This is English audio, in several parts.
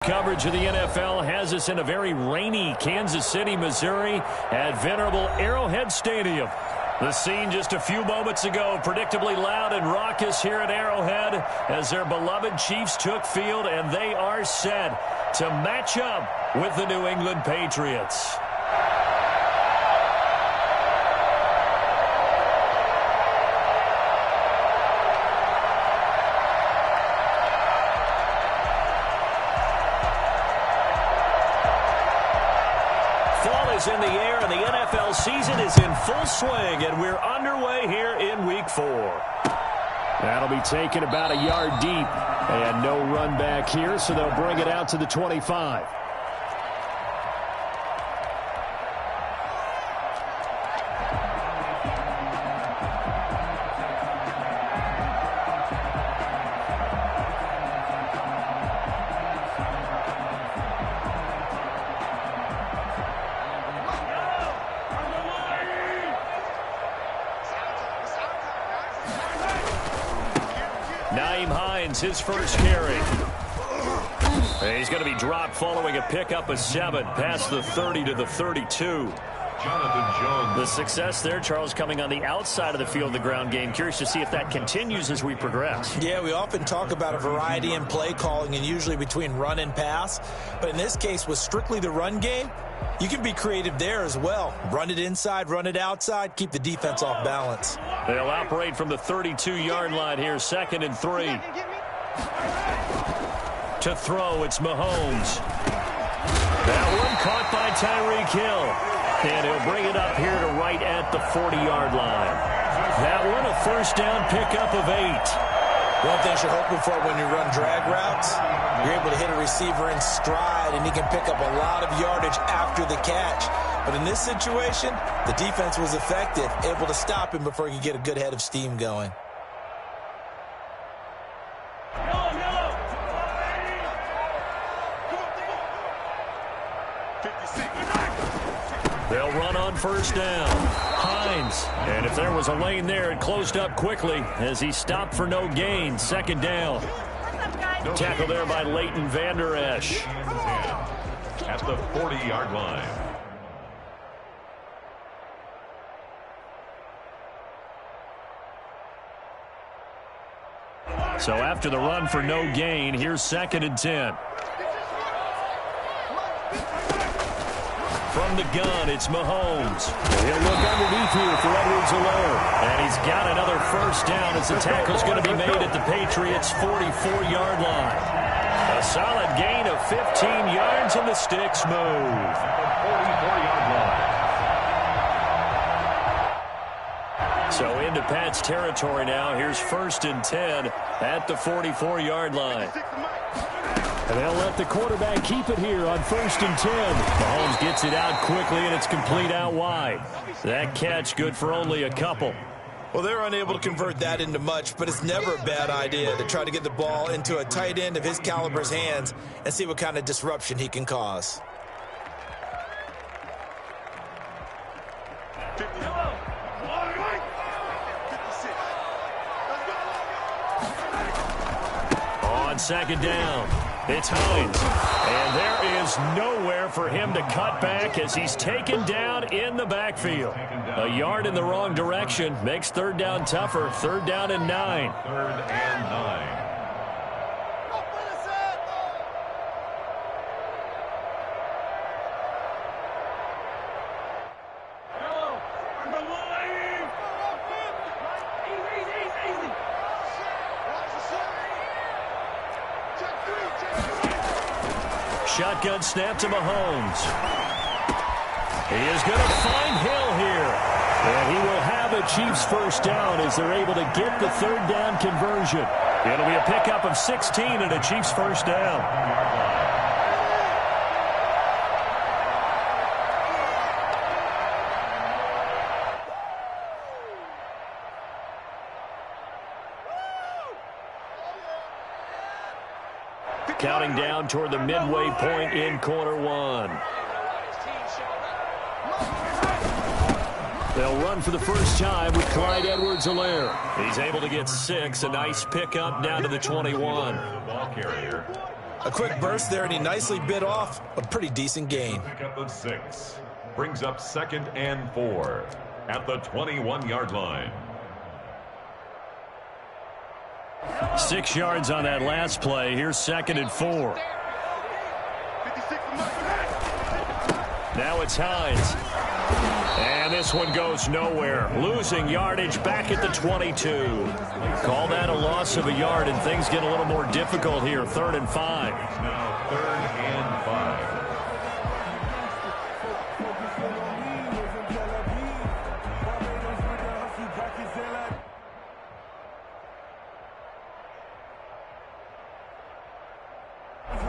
Coverage of the NFL has us in a very rainy Kansas City, Missouri at venerable Arrowhead Stadium. The scene just a few moments ago, predictably loud and raucous here at Arrowhead as their beloved Chiefs took field, and they are set to match up with the New England Patriots. In the air, and the NFL season is in full swing, and we're underway here in Week 4. That'll be taken about a yard deep, and no run back here, so they'll bring it out to the 25. His first carry. He's going to be dropped following a pickup of 7 past the 30 to the 32. Jonathan Jones. The success there, Charles, coming on the outside of the field, the ground game. Curious to see if that continues as we progress. Yeah, we often talk about a variety in play calling and usually between run and pass. But in this case, with strictly the run game, you can be creative there as well. Run it inside, run it outside, keep the defense off balance. They'll operate from the 32-yard line here, 2nd and 3. To throw, it's Mahomes. That one caught by Tyreek Hill. And he'll bring it up here to right at the 40-yard line. That one a first down pickup of 8. One thing you're hoping for when you run drag routes, you're able to hit a receiver in stride, and he can pick up a lot of yardage after the catch. But in this situation, the defense was effective, able to stop him before he could get a good head of steam going. They'll run on first down. Hines. And if there was a lane there, it closed up quickly as he stopped for no gain. 2nd down. Tackle there by Leighton Vander Esch. At the 40-yard line. So after the run for no gain, here's 2nd and 10. From the gun, it's Mahomes. He'll look underneath here for Edwards-Helaire. And he's got another first down as the tackle's going to be made at the Patriots' 44-yard line. A solid gain of 15 yards, and the sticks move. 44-yard line. So into Pat's territory now. Here's 1st and 10 at the 44-yard line. And they'll let the quarterback keep it here on 1st and 10. Mahomes gets it out quickly, and it's complete out wide. That catch good for only a couple. Well, they're unable to convert that into much, but it's never a bad idea to try to get the ball into a tight end of his caliber's hands and see what kind of disruption he can cause. On 2nd down, it's Hines. And there is nowhere for him to cut back as he's taken down in the backfield. A yard in the wrong direction makes 3rd down tougher. 3rd down and 9. 3rd and 9. Shotgun snap to Mahomes. He is going to find Hill here. And he will have a Chiefs first down as they're able to get the 3rd down conversion. It'll be a pickup of 16 and a Chiefs first down. Counting down toward the midway point in quarter 1. They'll run for the first time with Clyde Edwards-Helaire. He's able to get 6. A nice pickup down to the 21. Ball carrier. A quick burst there, and he nicely bit off a pretty decent gain. Pickup of 6. Brings up 2nd and 4 at the 21-yard line. 6 yards on that last play. Here's 2nd and 4. Now it's Hines. And this one goes nowhere. Losing yardage back at the 22. Call that a loss of a yard, and things get a little more difficult here. 3rd and 5. Now 3rd and 5.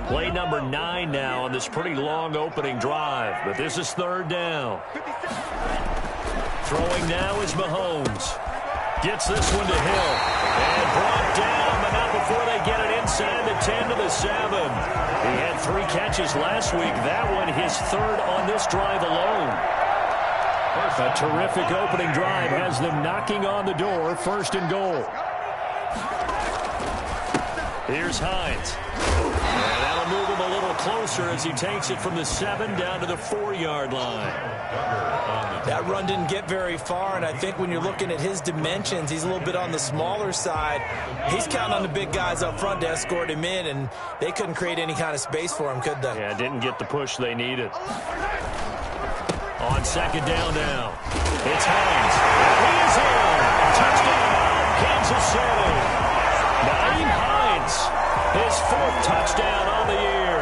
Play number 9 now on this pretty long opening drive, but this is 3rd down. Throwing now is Mahomes. Gets this one to Hill. And brought down, but not before they get it inside the 10 to the 7. He had 3 catches last week. That one his 3rd on this drive alone. A terrific opening drive has them knocking on the door. 1st and goal. Here's Hines. And that'll move him a little closer as he takes it from the 7 down to the 4-yard line. That run didn't get very far, and I think when you're looking at his dimensions, he's a little bit on the smaller side. He's counting on the big guys up front to escort him in, and they couldn't create any kind of space for him, could they? Yeah, didn't get the push they needed. On 2nd down now. It's Hines. He is in. Touchdown, Kansas City. Naeem Hines, his 4th touchdown on the year.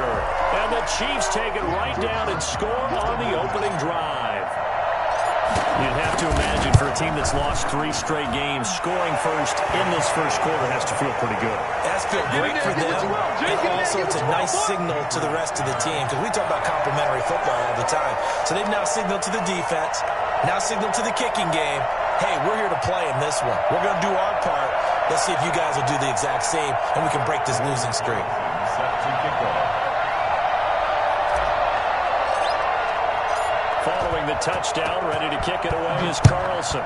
And the Chiefs take it right down and score on the opening drive. You'd have to imagine for a team that's lost 3 straight games, scoring first in this first quarter has to feel pretty good. That's feel great for them. And also, it's a nice signal to the rest of the team, because we talk about complimentary football all the time. So they've now signaled to the defense, now signaled to the kicking game, hey, we're here to play in this one. We're going to do our part. Let's see if you guys will do the exact same, and we can break this losing streak. Set to kick off. Following the touchdown, ready to kick it away is Carlson.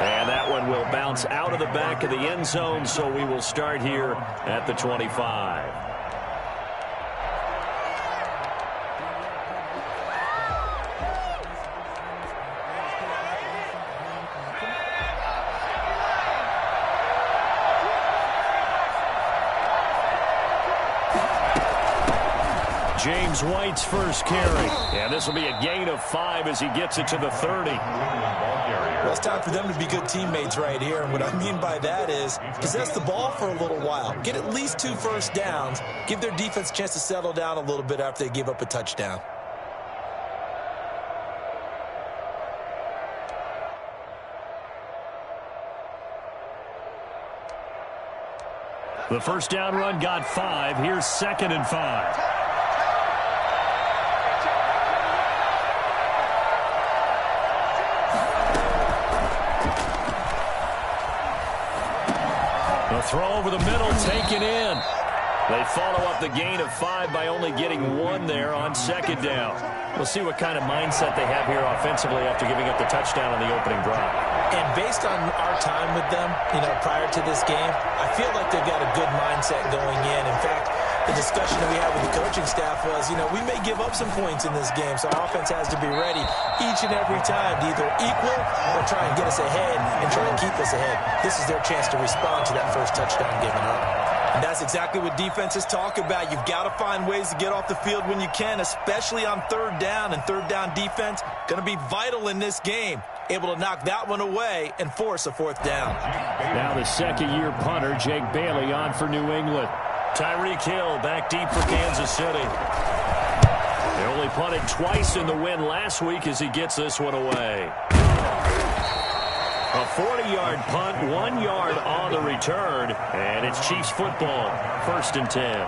And that one will bounce out of the back of the end zone, so we will start here at the 25. James White's first carry. And this will be a gain of 5 as he gets it to the 30. Well, it's time for them to be good teammates right here. And what I mean by that is possess the ball for a little while. Get at least 2 first downs. Give their defense a chance to settle down a little bit after they give up a touchdown. The first down run got 5. Here's 2nd and 5. The throw over the middle, taken in. They follow up the gain of 5 by only getting 1 there on 2nd down. We'll see what kind of mindset they have here offensively after giving up the touchdown on the opening drive. And based on our time with them, prior to this game, I feel like they've got a good mindset going in. In fact, the discussion that we had with the coaching staff was, we may give up some points in this game, so our offense has to be ready each and every time to either equal or try and get us ahead and try and keep us ahead. This is their chance to respond to that first touchdown given up. And that's exactly what defenses talk about. You've got to find ways to get off the field when you can, especially on 3rd down. And 3rd down defense going to be vital in this game. Able to knock that one away and force a 4th down. Now the 2nd-year punter, Jake Bailey, on for New England. Tyreek Hill back deep for Kansas City. They only punted twice in the win last week as he gets this one away. A 40-yard punt, 1 yard on the return, and it's Chiefs football, 1st and 10.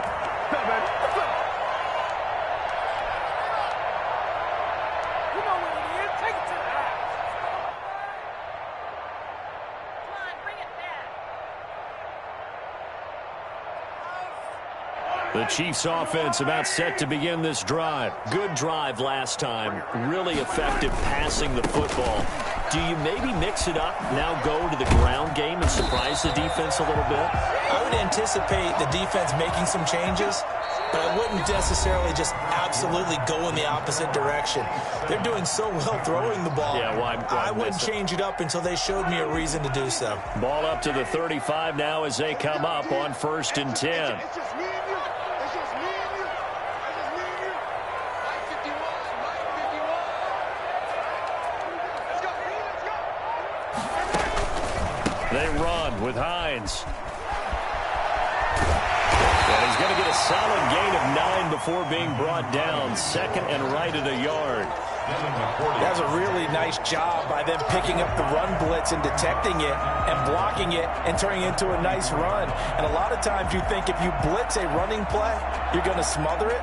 The Chiefs offense about set to begin this drive. Good drive last time. Really effective passing the football. Do you maybe mix it up, now go to the ground game and surprise the defense a little bit? I would anticipate the defense making some changes, but I wouldn't necessarily just absolutely go in the opposite direction. They're doing so well throwing the ball. Yeah, I wouldn't change it up until they showed me a reason to do so. Ball up to the 35 now as they come up on 1st and 10. They run with Hines. And he's going to get a solid gain of 9 before being brought down. 2nd and right at a yard. That's a really nice job by them picking up the run blitz and detecting it and blocking it and turning it into a nice run. And a lot of times you think if you blitz a running play, you're going to smother it.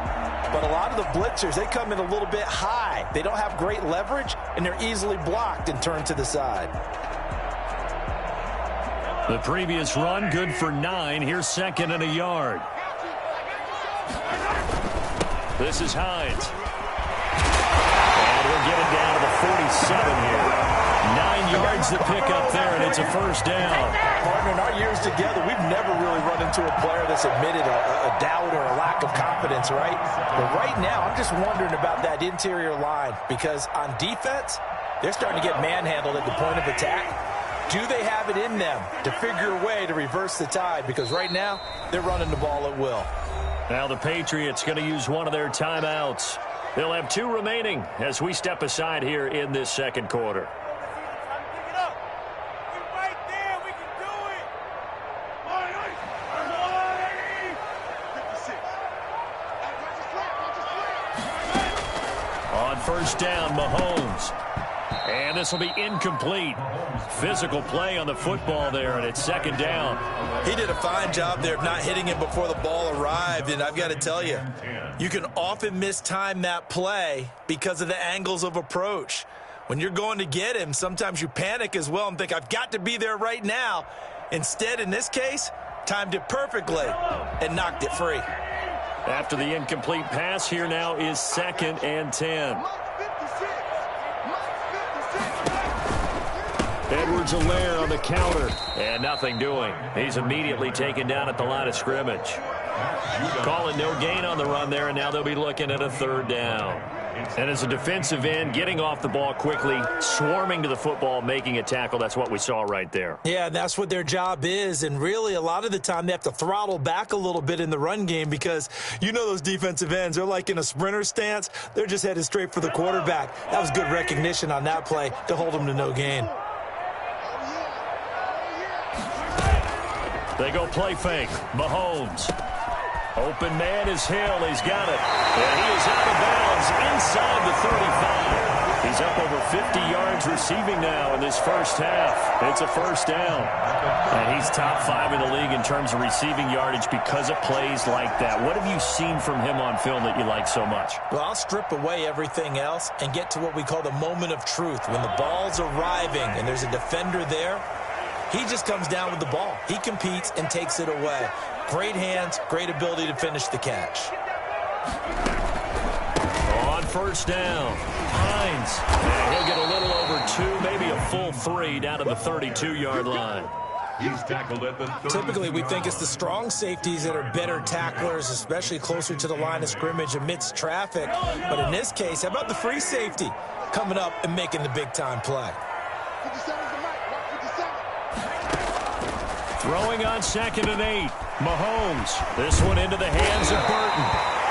But a lot of the blitzers, they come in a little bit high. They don't have great leverage, and they're easily blocked and turned to the side. The previous run, good for 9. Here's 2nd and a yard. This is Hines. And we'll get it down to the 47 here. 9 yards to pick up there, and it's a 1st down. Partner, in our years together, we've never really run into a player that's admitted a doubt or a lack of confidence, right? But right now, I'm just wondering about that interior line because on defense, they're starting to get manhandled at the point of attack. Do they have it in them to figure a way to reverse the tide? Because right now, they're running the ball at will. Now the Patriots going to use one of their timeouts. They'll have 2 remaining as we step aside here in this 2nd quarter. On 1st down, Mahomes. And this will be incomplete. Physical play on the football there, and it's 2nd down. He did a fine job there of not hitting it before the ball arrived, and I've got to tell you, you can often mistime that play because of the angles of approach. When you're going to get him, sometimes you panic as well and think, I've got to be there right now. Instead, in this case, timed it perfectly and knocked it free. After the incomplete pass, here now is 2nd and 10. Edwards-Helaire on the counter, and nothing doing. He's immediately taken down at the line of scrimmage. Calling no gain on the run there, and now they'll be looking at a 3rd down. And as a defensive end, getting off the ball quickly, swarming to the football, making a tackle, that's what we saw right there. Yeah, that's what their job is, and really a lot of the time they have to throttle back a little bit in the run game because you know those defensive ends, they're like in a sprinter stance. They're just headed straight for the quarterback. That was good recognition on that play to hold them to no gain. They go play fake. Mahomes. Open man is Hill. He's got it. And he is out of bounds inside the 35. He's up over 50 yards receiving now in this 1st half. It's a 1st down. And he's top 5 in the league in terms of receiving yardage because of plays like that. What have you seen from him on film that you like so much? Well, I'll strip away everything else and get to what we call the moment of truth. When the ball's arriving and there's a defender there, he just comes down with the ball. He competes and takes it away. Great hands, great ability to finish the catch. On 1st down, Hines. And he'll get a little over 2, maybe a full 3 down to the 32-yard line. He's tackled at the 30. Typically, we think it's the strong safeties that are better tacklers, especially closer to the line of scrimmage amidst traffic. But in this case, how about the free safety coming up and making the big-time play? Throwing on 2nd and 8. Mahomes. This one into the hands of Burton.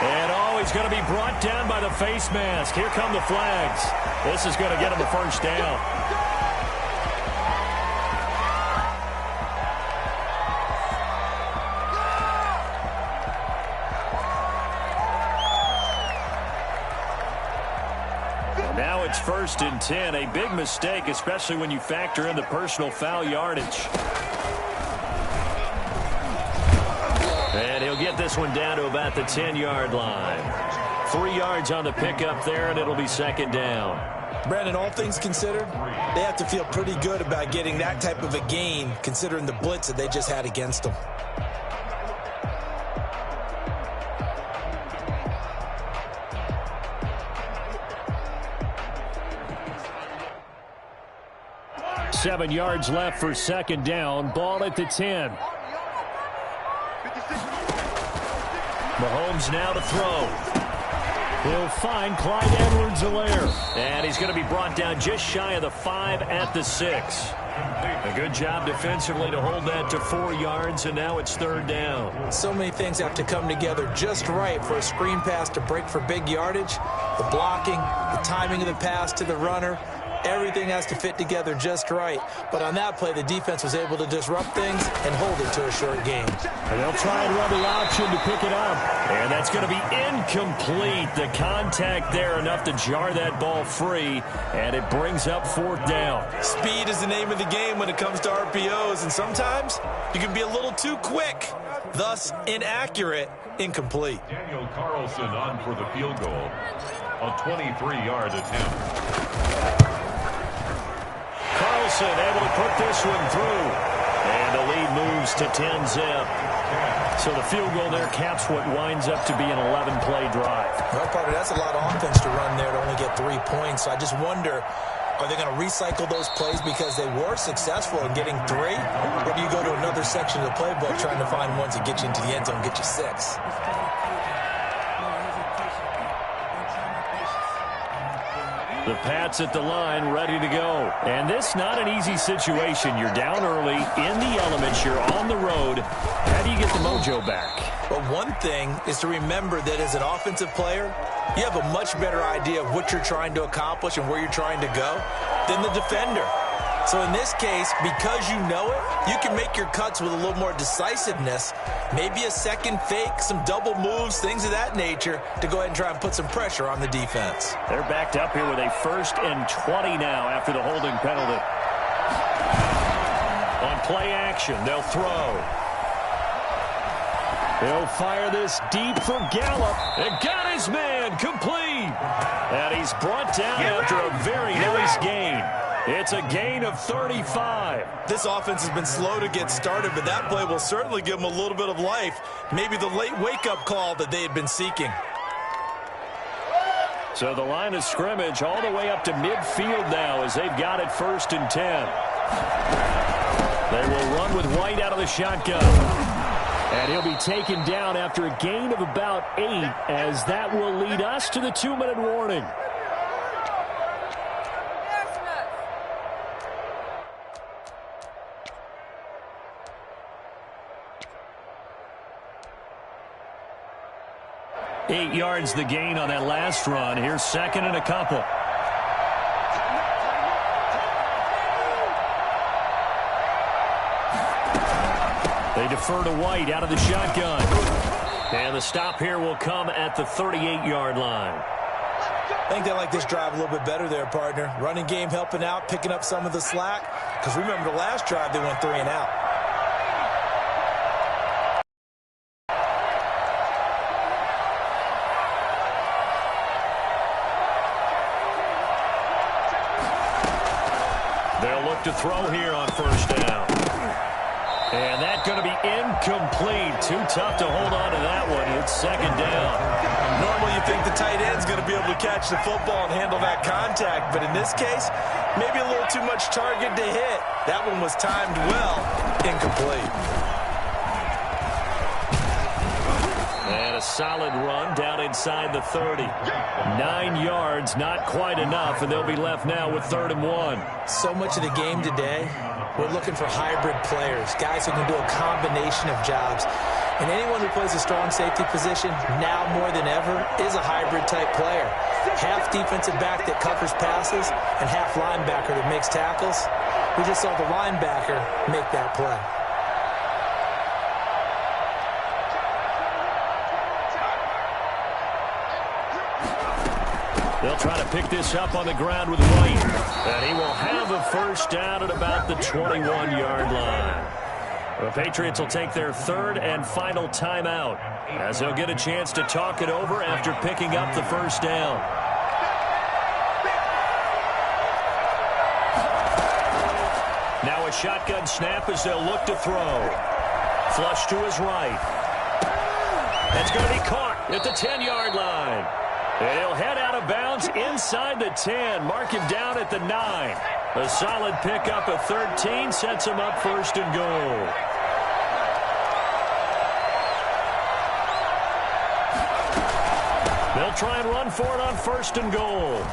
And he's going to be brought down by the face mask. Here come the flags. This is going to get him a 1st down. Now it's 1st and 10. A big mistake, especially when you factor in the personal foul yardage. And he'll get this one down to about the 10-yard line. 3 yards on the pickup there, and it'll be 2nd down. Brandon, all things considered, they have to feel pretty good about getting that type of a gain, considering the blitz that they just had against them. 7 yards left for second down. Ball at the 10. Mahomes now to throw. He'll find Clyde Edwards-Helaire. And he's going to be brought down just shy of the 5 at the 6. A good job defensively to hold that to 4 yards, and now it's third down. So many things have to come together just right for a screen pass to break for big yardage. The blocking, the timing of the pass to the runner, everything has to fit together just right. But on that play, the defense was able to disrupt things and hold it to a short game. And they'll try and run the option to pick it up. And that's going to be incomplete. The contact there enough to jar that ball free, and it brings up fourth down. Speed is the name of the game when it comes to RPOs, and sometimes you can be a little too quick, thus inaccurate, incomplete. Daniel Carlson on for the field goal. A 23-yard attempt. Carlson able to put this one through. And the lead moves to 10-zip. So the field goal there caps what winds up to be an 11-play drive. Well, partner, that's a lot of offense to run there to only get 3 points. So I just wonder, are they going to recycle those plays because they were successful in getting 3? Or do you go to another section of the playbook trying to find ones that get you into the end zone, get you 6? The Pats at the line, ready to go. And this not an easy situation. You're down early, in the elements, you're on the road. How do you get the mojo back? Well, one thing is to remember that as an offensive player, you have a much better idea of what you're trying to accomplish and where you're trying to go than the defender. So in this case, because you know it, you can make your cuts with a little more decisiveness, maybe a second fake, some double moves, things of that nature, to go ahead and try and put some pressure on the defense. They're backed up here with a 1st and 20 now after the holding penalty. On play action, they'll throw. They'll fire this deep for Gallup. It got his man complete. And he's brought down after a very nice gain. It's a gain of 35. This offense has been slow to get started, but that play will certainly give them a little bit of life. Maybe the late wake-up call that they had been seeking. So the line of scrimmage all the way up to midfield now as they've got it 1st and 10. They will run with White out of the shotgun. And he'll be taken down after a gain of about 8, as that will lead us to the 2-minute warning. Eight yards the gain on that last run. Here's 2nd and a couple. They defer to White out of the shotgun. And the stop here will come at the 38-yard line. I think they like this drive a little bit better there, partner. Running game helping out, picking up some of the slack. Because remember the last drive, they went 3 and out. They'll look to throw here on 1st down. And that's going to be incomplete. Too tough to hold on to that one. It's 2nd down. Normally you think the tight end's going to be able to catch the football and handle that contact. But in this case, maybe a little too much target to hit. That one was timed well. Incomplete. And a solid run down inside the 30. 9 yards, not quite enough, and they'll be left now with 3rd and 1. So much of the game today, we're looking for hybrid players, guys who can do a combination of jobs. And anyone who plays a strong safety position, now more than ever, is a hybrid-type player. Half defensive back that covers passes and half linebacker that makes tackles. We just saw the linebacker make that play. They'll try to pick this up on the ground with White. And he will have a 1st down at about the 21-yard line. The Patriots will take their 3rd and final timeout as they'll get a chance to talk it over after picking up the 1st down. Now a shotgun snap as they'll look to throw. Flush to his right. That's going to be caught at the 10-yard line. And he'll head out of bounds inside the 10. Mark him down at the 9. A solid pickup of 13 sets him up first and goal. They'll try and run for it on first and goal.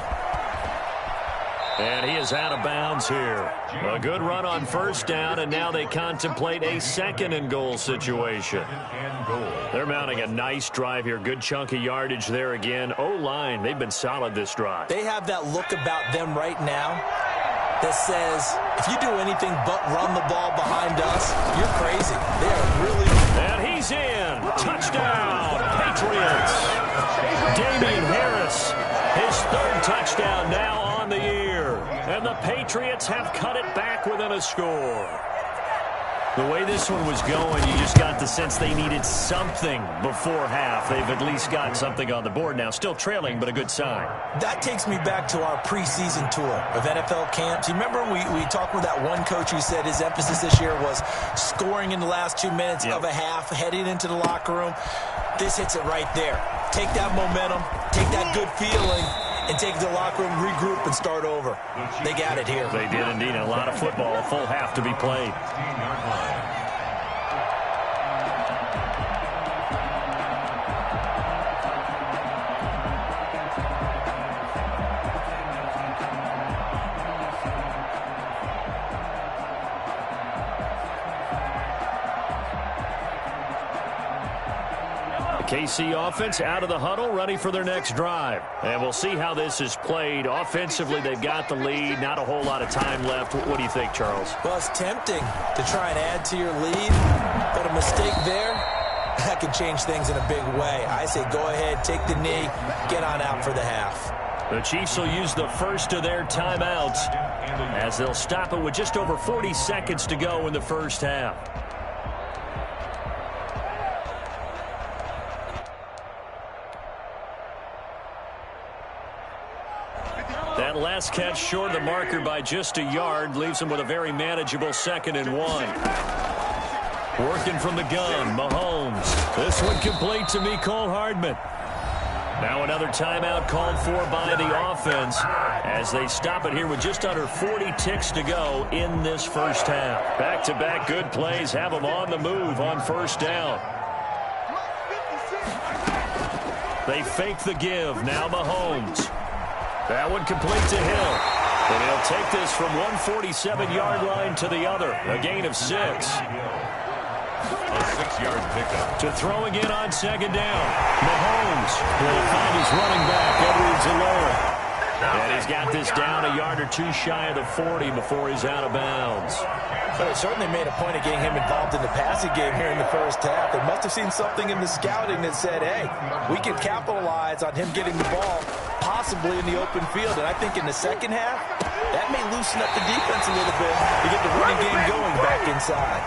And he is out of bounds here. A good run on first down, and now they contemplate a second and goal situation. They're mounting a nice drive here. Good chunk of yardage there again. O-line, they've been solid this drive. They have that look about them right now that says, if you do anything but run the ball behind us, you're crazy. They are really... And he's in. Touchdown, Patriots. Damian Harris, his third touchdown now on the year. And the Patriots have cut it back within a score. The way this one was going, you just got the sense they needed something before half. They've at least got something on the board now. Still trailing, but a good sign. That takes me back to our preseason tour of NFL camps. You remember we talked with that one coach who said his emphasis this year was scoring in the last 2 minutes of a half, heading into the locker room. This hits it right there. Take that momentum, take that good feeling, and take it to the locker room, regroup, and start over. They got it here. They did indeed. A lot of football, a full half to be played. KC offense out of the huddle, ready for their next drive. And we'll see how this is played. Offensively, they've got the lead. Not a whole lot of time left. What do you think, Charles? Well, it's tempting to try and add to your lead, but a mistake there, that can change things in a big way. I say go ahead, take the knee, get on out for the half. The Chiefs will use the first of their timeouts as they'll stop it with just over 40 seconds to go in the first half. That last catch short of the marker by just a yard leaves him with a very manageable 2nd and 1. Working from the gun, Mahomes. This one complete to Mecole Hardman. Now another timeout called for by the offense as they stop it here with just under 40 ticks to go in this first half. Back-to-back good plays have them on the move on first down. They fake the give. Now Mahomes. That one complete to Hill. And he'll take this from 147-yard line to the other. A gain of 6. A 6-yard pickup. To throw again on second down. Mahomes will find his running back, Edwards-Helaire. And he's got this down a yard or two shy of the 40 before he's out of bounds. But it certainly made a point of getting him involved in the passing game here in the first half. They must have seen something in the scouting that said, hey, we can capitalize on him getting the ball possibly in the open field. And I think in the second half, that may loosen up the defense a little bit to get the running game going back inside.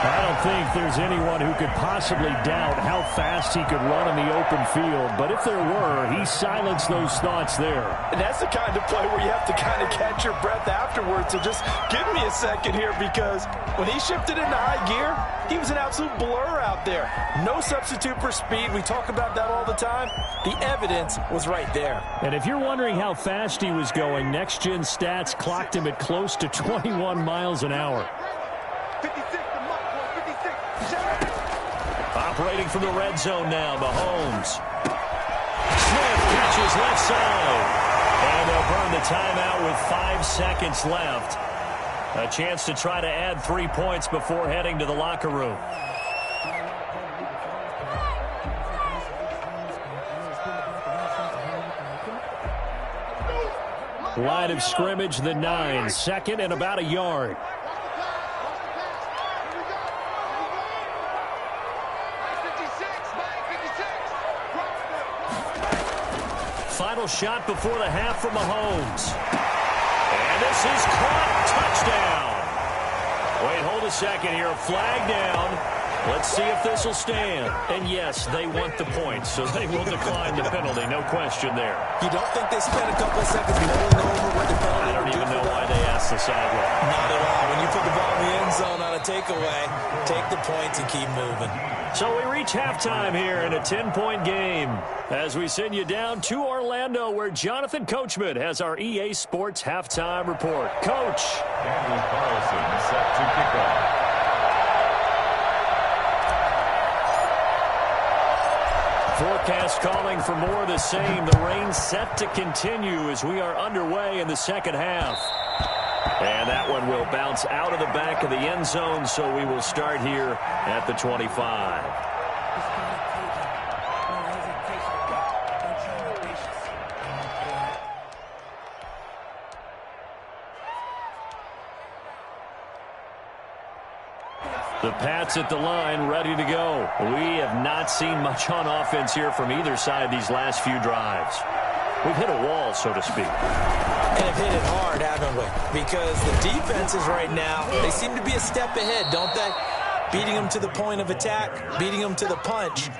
I don't think there's anyone who could possibly doubt how fast he could run in the open field. But if there were, he silenced those thoughts there. And that's the kind of play where you have to kind of catch your breath afterwards. So just give me a second here, because when he shifted into high gear, he was an absolute blur out there. No substitute for speed. We talk about that all the time. The evidence was right there. And if you're wondering how fast he was going, Next Gen Stats clocked him at close to 21 miles an hour. Operating from the red zone now, Mahomes. Smith catches left side. And they'll burn the timeout with 5 seconds left. A chance to try to add 3 points before heading to the locker room. Line of scrimmage, the 9. 2nd and about a yard. Final shot before the half from Mahomes. And this is caught. Touchdown. Wait, hold a second here. Flag down. Let's see if this will stand. And yes, they want the points, so they will decline the penalty. No question there. You don't think they spent a couple of seconds mulling over what the penalty? I don't even know why they asked the sideline. Not at all. When you put the ball in the end zone on a takeaway. Take the points and keep moving. So we reach halftime here in a 10-point game as we send you down to Orlando, where Jonathan Coachman has our EA Sports halftime report. Coach. Daniel Carlson set to kick off. Forecast calling for more of the same. The rain set to continue as we are underway in the second half. And that one will bounce out of the back of the end zone, so we will start here at the 25. The Pats at the line, ready to go. We have not seen much on offense here from either side these last few drives. We've hit a wall, so to speak. And have hit it hard, haven't we? Because the defenses right now, they seem to be a step ahead, don't they? Beating them to the point of attack, beating them to the punch.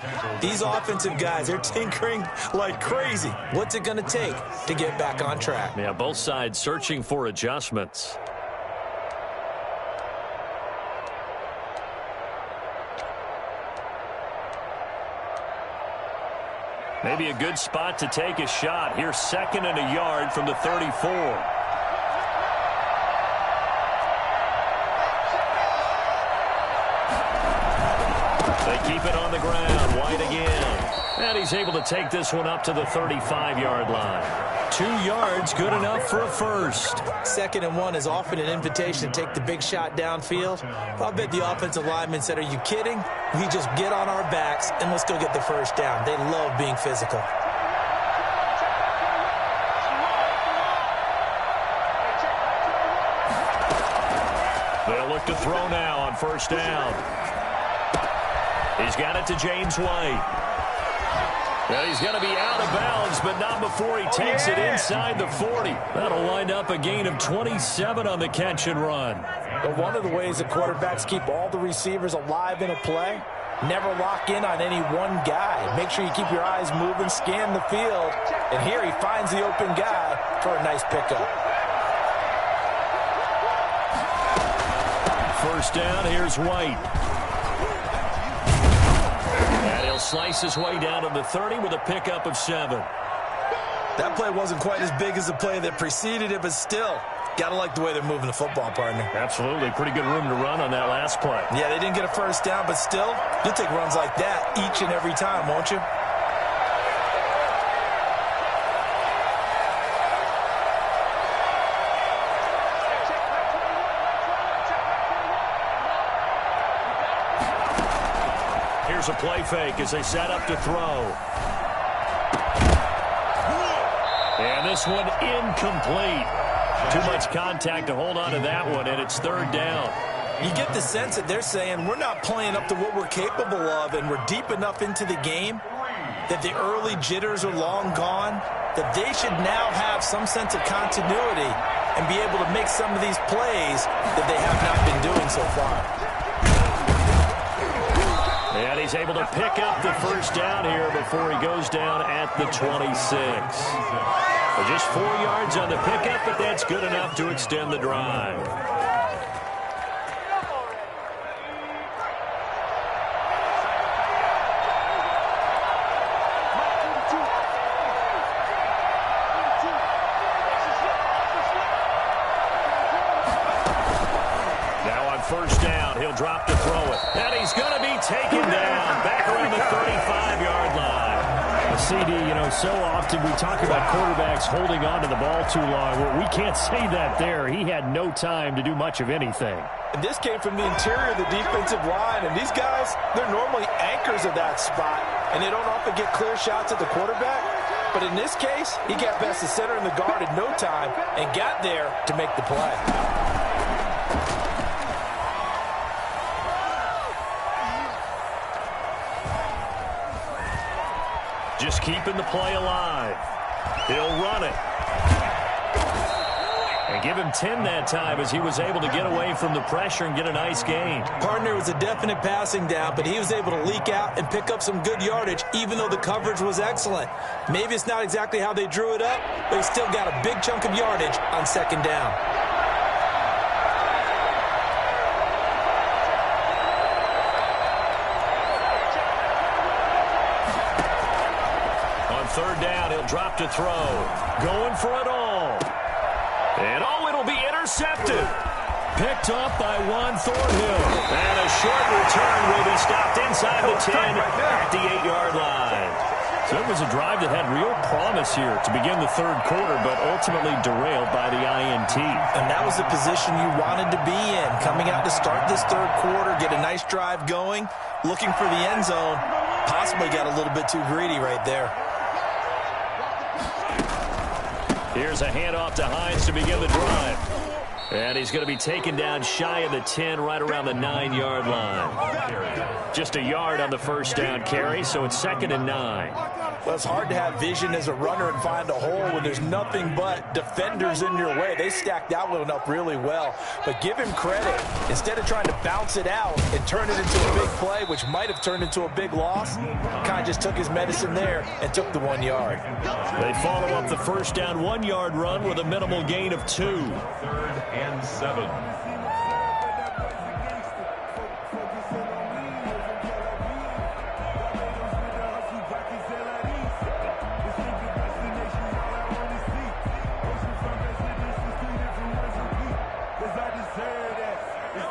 These offensive guys, they're tinkering like crazy. What's it going to take to get back on track? Yeah, both sides searching for adjustments. Maybe a good spot to take a shot. Here's 2nd and a yard from the 34. They keep it on the ground. White again. And he's able to take this one up to the 35-yard line. 2 yards, good enough for a first. 2nd and 1 is often an invitation to take the big shot downfield. I'll bet the offensive lineman said, are you kidding? We just get on our backs and let's go get the first down. They love being physical. They'll look to throw now on first down. He's got it to James White. Well, he's going to be out of bounds, but not before he takes it inside the 40. That'll wind up a gain of 27 on the catch and run. But one of the ways that quarterbacks keep all the receivers alive in a play, never lock in on any one guy. Make sure you keep your eyes moving, scan the field, and here he finds the open guy for a nice pickup. First down, here's White. He'll slice his way down to the 30 with a pickup of 7. That play wasn't quite as big as the play that preceded it, but still, got to like the way they're moving the football, partner. Absolutely. Pretty good room to run on that last play. Yeah, they didn't get a first down, but still, you'll take runs like that each and every time, won't you? Here's a play fake as they set up to throw. And this one incomplete. Too much contact to hold on to that one, and it's 3rd down. You get the sense that they're saying we're not playing up to what we're capable of, and we're deep enough into the game that the early jitters are long gone, that they should now have some sense of continuity and be able to make some of these plays that they have not been doing so far. And he's able to pick up the first down here before he goes down at the 26. So just 4 yards on the pickup, but that's good enough to extend the drive. Now on first down, he'll drop to throw it. And he's going to be taken down back around the 35-yard line. CD, you know, so often we talk about quarterbacks holding on to the ball too long. Well, we can't say that there. He had no time to do much of anything. And this came from the interior of the defensive line, and these guys, they're normally anchors of that spot, and they don't often get clear shots at the quarterback. But in this case, he got past the center and the guard in no time and got there to make the play. Just keeping the play alive. He'll run it. And give him 10 that time as he was able to get away from the pressure and get a nice gain. Partner was a definite passing down, but he was able to leak out and pick up some good yardage, even though the coverage was excellent. Maybe it's not exactly how they drew it up, but he still got a big chunk of yardage on 2nd down. third down. He'll drop to throw. Going for it all. And, it'll be intercepted. Picked off by Juan Thornhill. And a short return will be stopped inside the 10 at the 8-yard line. So it was a drive that had real promise here to begin the third quarter, but ultimately derailed by the INT. And that was the position you wanted to be in. Coming out to start this third quarter, get a nice drive going, looking for the end zone. Possibly got a little bit too greedy right there. Here's a handoff to Hines to begin the drive. And he's going to be taken down shy of the 10, right around the 9-yard line. Just a yard on the first down carry, so it's 2nd and 9. Well, it's hard to have vision as a runner and find a hole when there's nothing but defenders in your way. They stacked that one up really well. But give him credit. Instead of trying to bounce it out and turn it into a big play, which might have turned into a big loss, kind of just took his medicine there and took the 1 yard. They follow up the first down 1-yard run with a minimal gain of 2. 3rd and 7.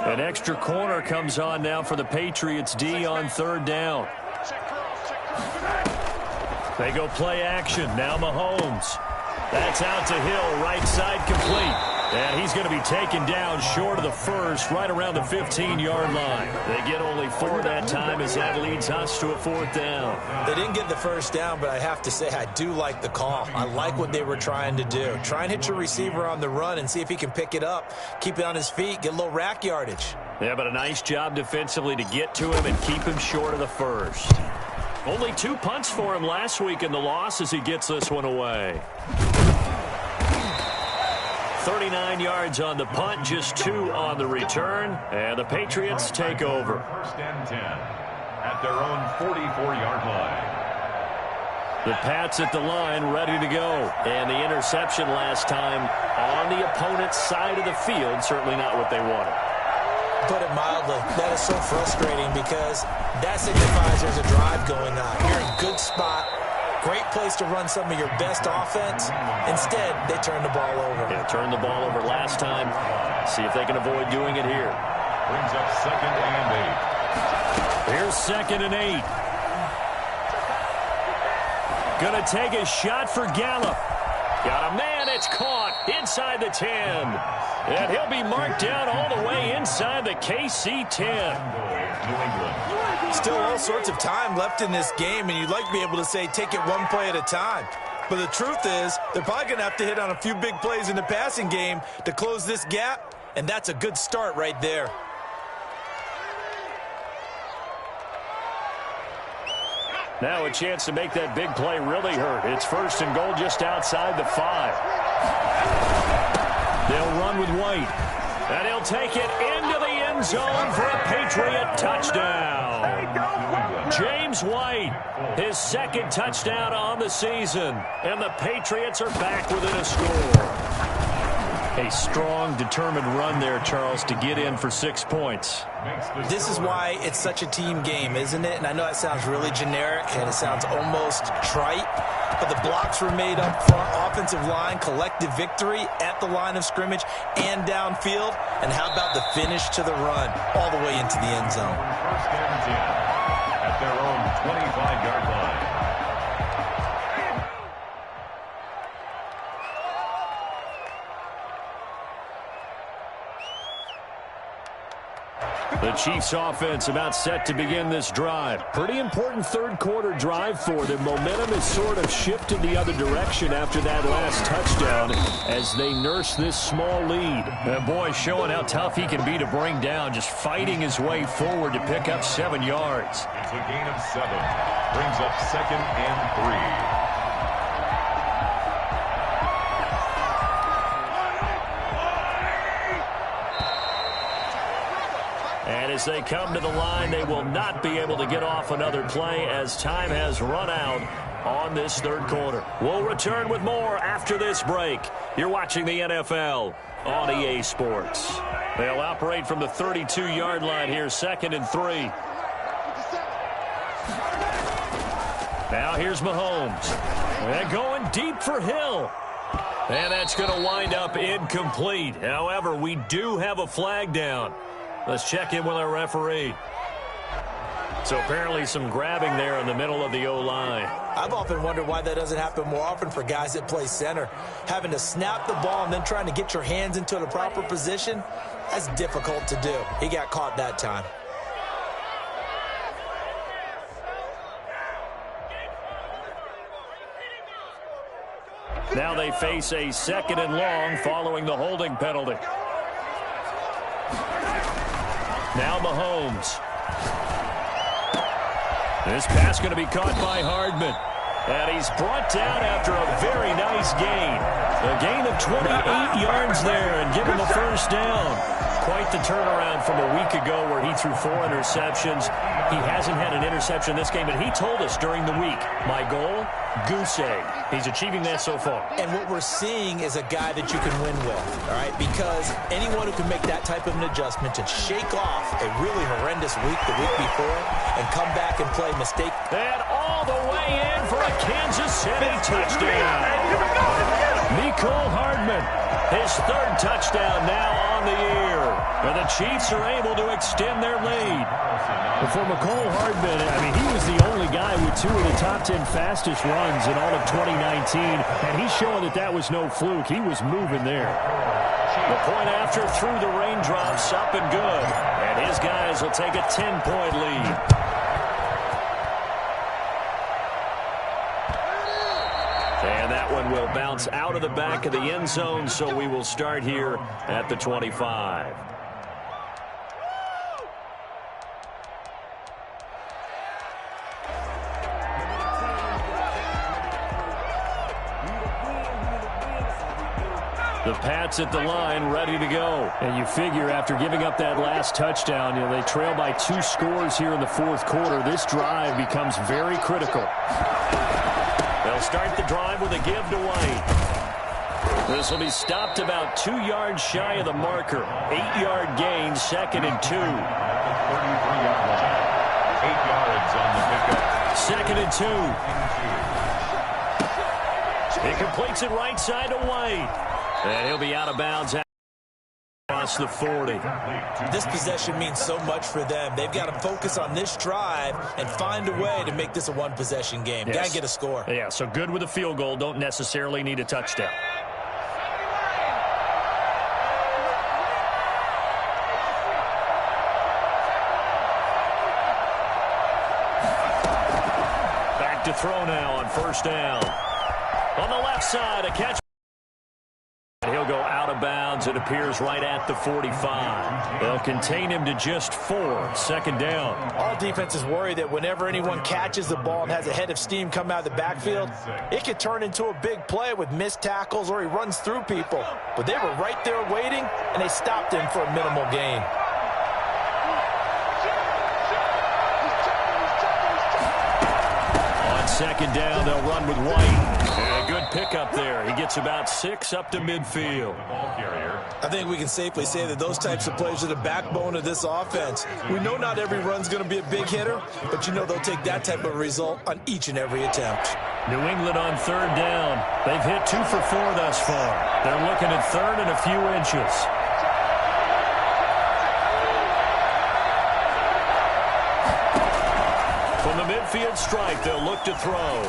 An extra corner comes on now for the Patriots D on 3rd down. They go play action. Now Mahomes. That's out to Hill, right side complete. And he's going to be taken down short of the first, right around the 15-yard line. They get only 4 that time as that leads us to a 4th down. They didn't get the first down, but I have to say I do like the call. I like what they were trying to do. Try and hit your receiver on the run and see if he can pick it up, keep it on his feet, get a little rack yardage. Yeah, but a nice job defensively to get to him and keep him short of the first. Only 2 punts for him last week in the loss as he gets this one away. 39 yards on the punt, just 2 on the return, and the Patriots take over. 1st and 10 at their own 44-yard line. The Pats at the line, ready to go. And the interception last time on the opponent's side of the field, certainly not what they wanted. Put it mildly, that is so frustrating because that signifies there's a drive going on. You're in a good spot. Great place to run some of your best offense. Instead, they turn the ball over. Yeah, turned the ball over last time. See if they can avoid doing it here. Brings up 2nd and 8. Here's 2nd and 8. Gonna take a shot for Gallup. Got a man, it's caught inside the 10. And he'll be marked down all the way inside the KC 10. New England. Still all sorts of time left in this game, and you'd like to be able to say take it one play at a time. But the truth is, they're probably going to have to hit on a few big plays in the passing game to close this gap, and that's a good start right there. Now a chance to make that big play really hurt. It's 1st and goal just outside the 5. They'll run with White. And he'll take it into the end zone for a Patriot touchdown. James White, his 2nd touchdown on the season. And the Patriots are back within a score. A strong, determined run there, Charles, to get in for 6 points. This is why it's such a team game, isn't it? And I know that sounds really generic, and it sounds almost trite, but the blocks were made up front, offensive line, collective victory at the line of scrimmage and downfield. And how about the finish to the run all the way into the end zone? 1st and 10 at their own 25-yard line. The Chiefs offense about set to begin this drive. Pretty important third quarter drive for them. Momentum has sort of shifted the other direction after that last touchdown as they nurse this small lead. And boy, showing how tough he can be to bring down, just fighting his way forward to pick up 7 yards. It's a gain of 7. Brings up 2nd and 3. And as they come to the line, they will not be able to get off another play as time has run out on this third quarter. We'll return with more after this break. You're watching the NFL on EA Sports. They'll operate from the 32-yard line here, 2nd and 3. Now here's Mahomes. And going deep for Hill. And that's going to wind up incomplete. However, we do have a flag down. Let's check in with our referee. So apparently some grabbing there in the middle of the O-line. I've often wondered why that doesn't happen more often for guys that play center. Having to snap the ball and then trying to get your hands into the proper position, that's difficult to do. He got caught that time. Now they face a 2nd and long following the holding penalty. Now Mahomes. This pass going to be caught by Hardman. And he's brought down after a very nice gain. A gain of 28 yards there and give him a first down. Quite the turnaround from a week ago where he threw 4 interceptions. He hasn't had an interception this game, but he told us during the week, my goal, goose egg. He's achieving that so far. And what we're seeing is a guy that you can win with, all right? Because anyone who can make that type of an adjustment to shake off a really horrendous week the week before and come back and play mistake. And all the way in for a Kansas City touchdown. Mecole Hardman, his 3rd touchdown now on the year. And the Chiefs are able to extend their lead. For Mecole Hardman, I mean, he was the only guy with 2 of the top 10 fastest runs in all of 2019, and he's showing that that was no fluke. He was moving there. The point after through the raindrops, up and good. And his guys will take a 10-point lead. And that one will bounce out of the back of the end zone, so we will start here at the 25. The Pats at the line, ready to go. And you figure after giving up that last touchdown, they trail by 2 scores here in the 4th quarter. This drive becomes very critical. They'll start the drive with a give to White. This will be stopped about 2 yards shy of the marker. 8-yard gain, 2nd and 2. 8 yards on the pickup. 2nd and 2. He completes it right side to White. And he'll be out of bounds across the 40. This possession means so much for them. They've got to focus on this drive and find a way to make this a one-possession game. Yes. Got to get a score. Yeah, so good with a field goal. Don't necessarily need a touchdown. Back to throw now on 1st down. On the left side, a catch. He'll go out of bounds. It appears right at the 45. They'll contain him to just 4. 2nd down. All defenses worry that whenever anyone catches the ball and has a head of steam come out of the backfield, it could turn into a big play with missed tackles or he runs through people. But they were right there waiting, and they stopped him for a minimal gain. On 2nd down, they'll run with White. And a good pickup there. He gets about 6 up to midfield. I think we can safely say that those types of plays are the backbone of this offense. We know not every run's going to be a big hitter, but you know they'll take that type of result on each and every attempt. New England on 3rd down. They've hit 2 for 4 thus far. They're looking at 3rd and a few inches. From the midfield stripe, they'll look to throw.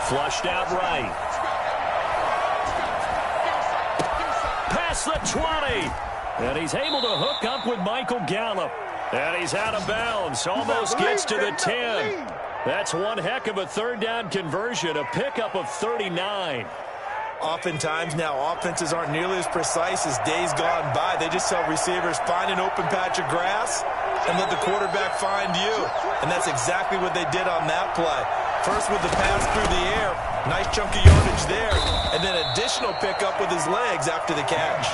Flushed out right. Past the 20. And he's able to hook up with Michael Gallup. And he's out of bounds. Almost gets to the 10. That's one heck of a 3rd down conversion. A pickup of 39. Oftentimes now offenses aren't nearly as precise as days gone by. They just tell receivers, find an open patch of grass and let the quarterback find you. And that's exactly what they did on that play. First with the pass through the air, nice chunk of yardage there, and then additional pickup with his legs after the catch.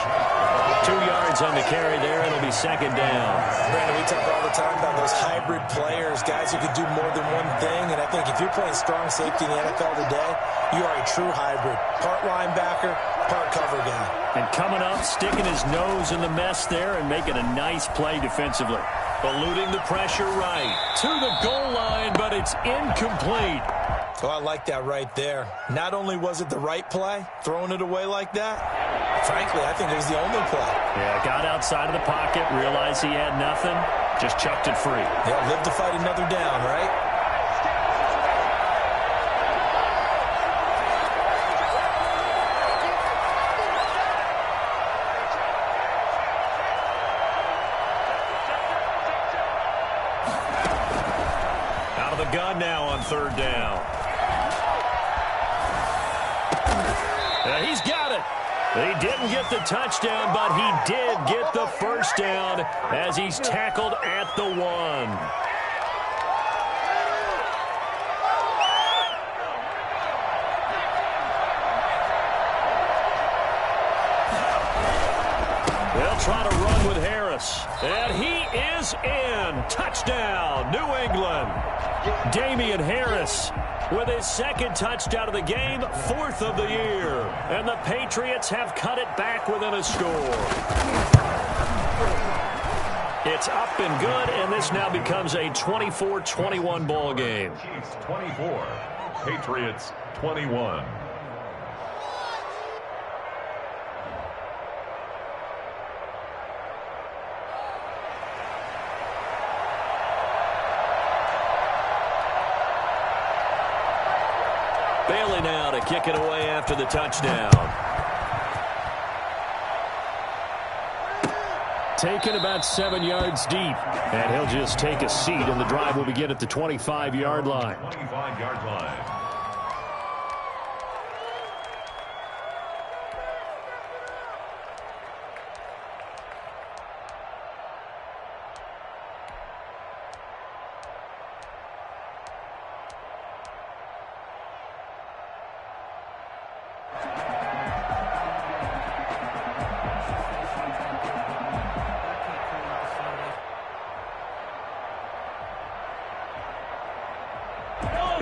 2 yards on the carry there. It'll be 2nd down. Brandon, we talk all the time about those hybrid players, guys who can do more than one thing. And I think if you're playing strong safety in the NFL today, you are a true hybrid. Part linebacker, part cover guy. And coming up, sticking his nose in the mess there and making a nice play defensively. Eluding the pressure right to the goal line, but it's incomplete. Oh, I like that right there. Not only was it the right play, throwing it away like that, frankly, I think it was the only play. Yeah, got outside of the pocket, realized he had nothing, just chucked it free. Yeah, live to fight another down, right? Out of the gun now on third down. He's got it. He didn't get the touchdown, but he did get the first down as he's tackled at the 1. They'll try to run with Harris. And he is in. Touchdown, New England. Damian Harris with his second touchdown of the game, 4th of the year. And the Patriots have cut it back within a score. It's up and good, and this now becomes a 24-21 ball game. Chiefs 24, Patriots 21. Bailey now to kick it away after the touchdown. Taken about 7 yards deep. And he'll just take a seat, and the drive will begin at the 25-yard line. 25-yard line.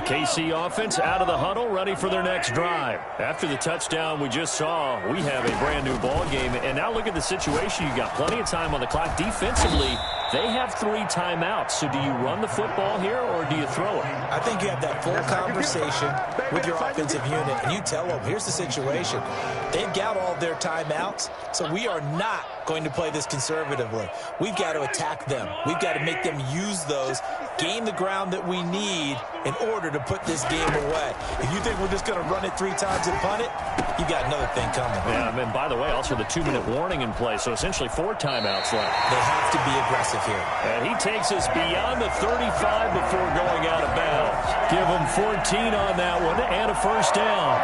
KC offense out of the huddle, ready for their next drive. After the touchdown we just saw, we have a brand new ball game. And now look at the situation. You got plenty of time on the clock. Defensively, they have 3 timeouts. So do you run the football here or do you throw it? I think you have that full conversation with your offensive unit, and you tell them, here's the situation. They've got all their timeouts, so we are not going to play this conservatively. We've got to attack them. We've got to make them use those, gain the ground that we need in order to put this game away. If you think we're just going to run it 3 times and punt it, you got another thing coming. Yeah, and by the way, also the 2-minute warning in play, so essentially 4 timeouts left. They have to be aggressive here. And he takes us beyond the 35 before going out of bounds. Give him 14 on that one and a first down.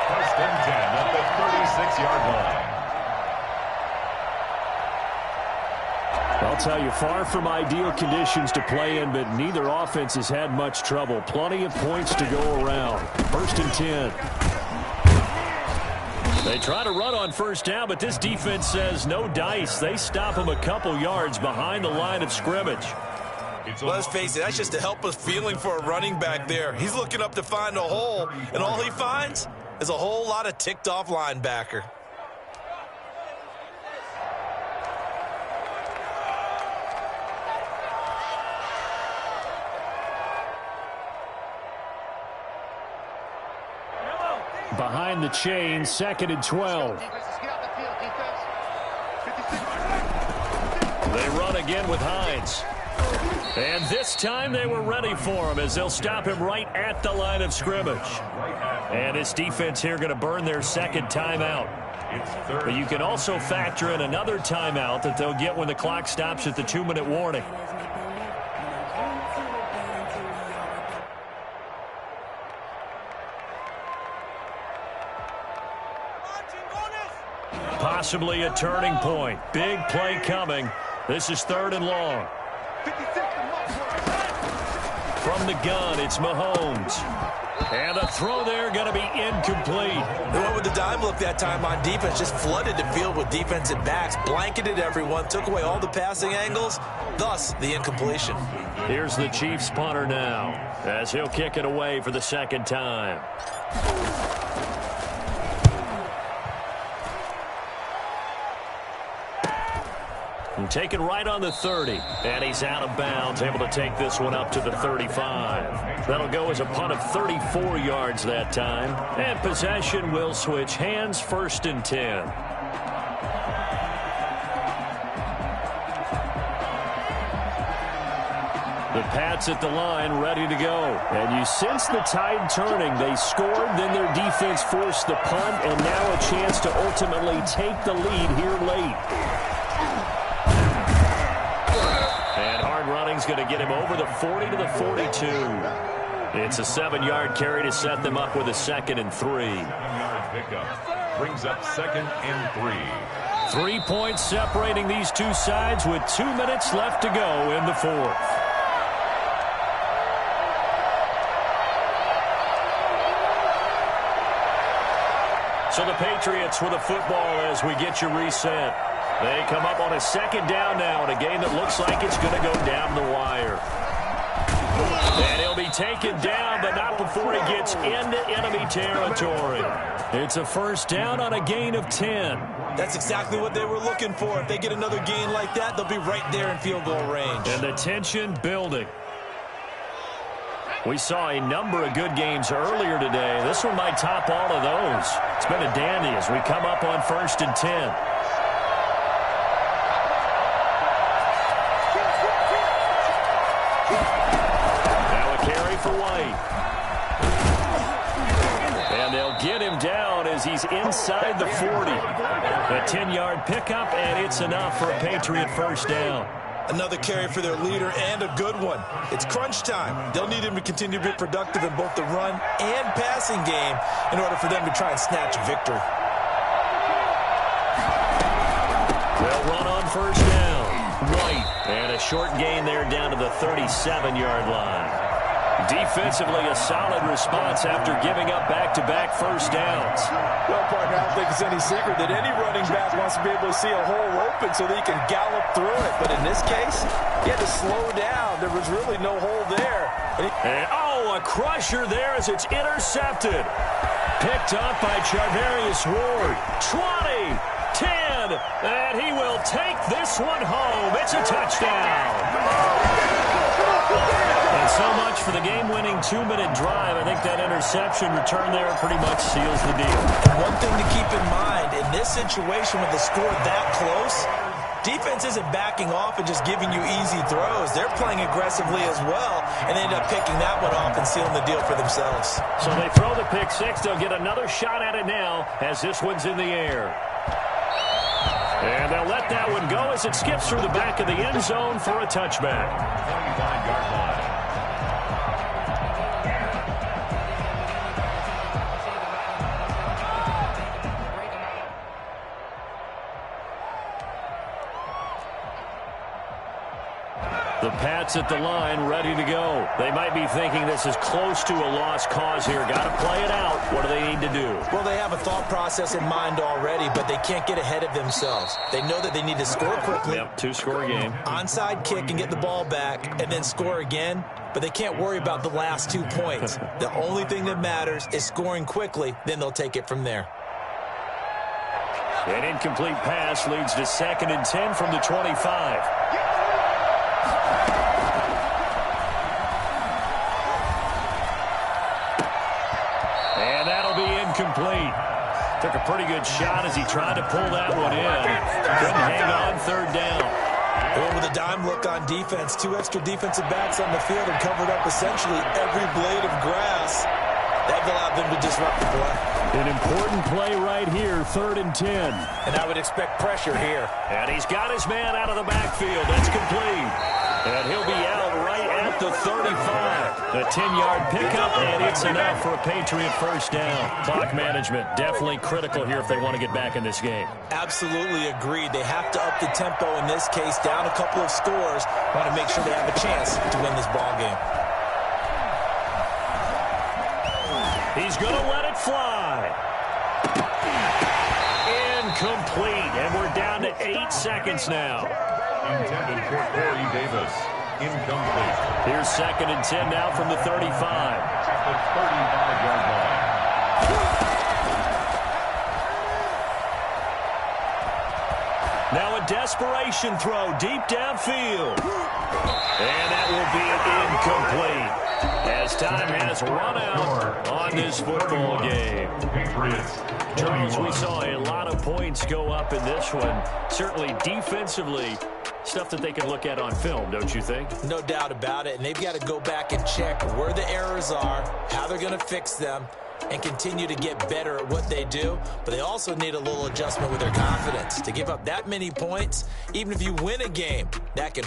First and 10 at the 36-yard line. I'll tell you, far from ideal conditions to play in, but neither offense has had much trouble. Plenty of points to go around. First and 10. They try to run on first down, but this defense says no dice. They stop him a couple yards behind the line of scrimmage. Let's face it, that's just a helpless feeling for a running back there. He's looking up to find a hole, and all he finds is a whole lot of ticked-off linebacker. Behind the chain, 2nd and 12. They run again with Hines. And this time they were ready for him as they'll stop him right at the line of scrimmage. And his defense here going to burn their second timeout. But you can also factor in another timeout that they'll get when the clock stops at the 2-minute warning. Possibly a turning point. Big play coming. This is 3rd and long. From the gun, it's Mahomes. And the throw there going to be incomplete. They went with the dime look that time on defense. Just flooded the field with defensive backs. Blanketed everyone. Took away all the passing angles. Thus, the incompletion. Here's the Chiefs punter now as he'll kick it away for the second time. And taken right on the 30. And he's out of bounds, able to take this one up to the 35. That'll go as a punt of 34 yards that time. And possession will switch hands, 1st and 10. The Pats at the line, ready to go. And you sense the tide turning. They scored, then their defense forced the punt, and now a chance to ultimately take the lead here late. And hard running's going to get him over the 40 to the 42. It's a 7-yard carry to set them up with a 2nd and 3. 7-yard pickup brings up 2nd and 3. 3 points separating these two sides with 2 minutes left to go in the 4th. So the Patriots with a football as we get you reset. They come up on a 2nd down now in a game that looks like it's going to go down the wire. And he'll be taken down, but not before he gets into enemy territory. It's a 1st down on a gain of 10. That's exactly what they were looking for. If they get another gain like that, they'll be right there in field goal range. And the tension building. We saw a number of good games earlier today. This one might top all of those. It's been a dandy as we come up on 1st and 10. Now a carry for White. And they'll get him down as he's inside the 40. A 10-yard pickup, and it's enough for a Patriot 1st down. Another carry for their leader, and a good one. It's crunch time. They'll need him to continue to be productive in both the run and passing game in order for them to try and snatch victory. They'll run on 1st down. White. And a short gain there down to the 37-yard line. Defensively, a solid response after giving up back-to-back 1st downs. Well, partner, I don't think it's any secret that any running back wants to be able to see a hole open so that he can gallop through it. But in this case, he had to slow down. There was really no hole there. And a crusher there as it's intercepted. Picked up by Charvarius Ward. 20, 10, and he will take this one home. It's a touchdown. And so much for the game-winning 2-minute drive. I think that interception return there pretty much seals the deal. And one thing to keep in mind, in this situation with the score that close, defense isn't backing off and just giving you easy throws. They're playing aggressively as well, and they end up picking that one off and sealing the deal for themselves. So they throw the pick six. They'll get another shot at it now as this one's in the air. And they'll let that one go as it skips through the back of the end zone for a touchback. 25-yard line. The Pats at the line, ready to go. They might be thinking this is close to a lost cause here. Got to play it out. What do they need to do? Well, they have a thought process in mind already, but they can't get ahead of themselves. They know that they need to score quickly. Yep, 2-score game. Onside kick and get the ball back and then score again, but they can't worry about the last 2 points. The only thing that matters is scoring quickly, then they'll take it from there. An incomplete pass leads to 2nd and 10 from the 25. Complete. Took a pretty good shot as he tried to pull that one in. Couldn't hang on 3rd down. Well, with a dime look on defense, 2 extra defensive backs on the field and covered up essentially every blade of grass. That allowed them to disrupt the play. An important play right here, 3rd and 10. And I would expect pressure here. And he's got his man out of the backfield. That's complete. And he'll be out right at the 35. The 10-yard pickup, and it's enough for a Patriot 1st down. Clock management definitely critical here if they want to get back in this game. Absolutely agreed. They have to up the tempo in this case, down a couple of scores. Want to make sure they have a chance to win this ball game. He's going to let it fly. Incomplete, and we're down to 8 seconds now. Intended for Corey Davis. Incomplete. Here's 2nd and 10 now from the 35. At the 35-yard line. Now a desperation throw deep downfield. And that will be incomplete as time has run out on this football game. Charles, we saw a lot of points go up in this one. Certainly defensively, stuff that they can look at on film, don't you think? No doubt about it, and they've got to go back and check where the errors are, how they're going to fix them, and continue to get better at what they do. But they also need a little adjustment with their confidence. To give up that many points, even if you win a game, that can hurt.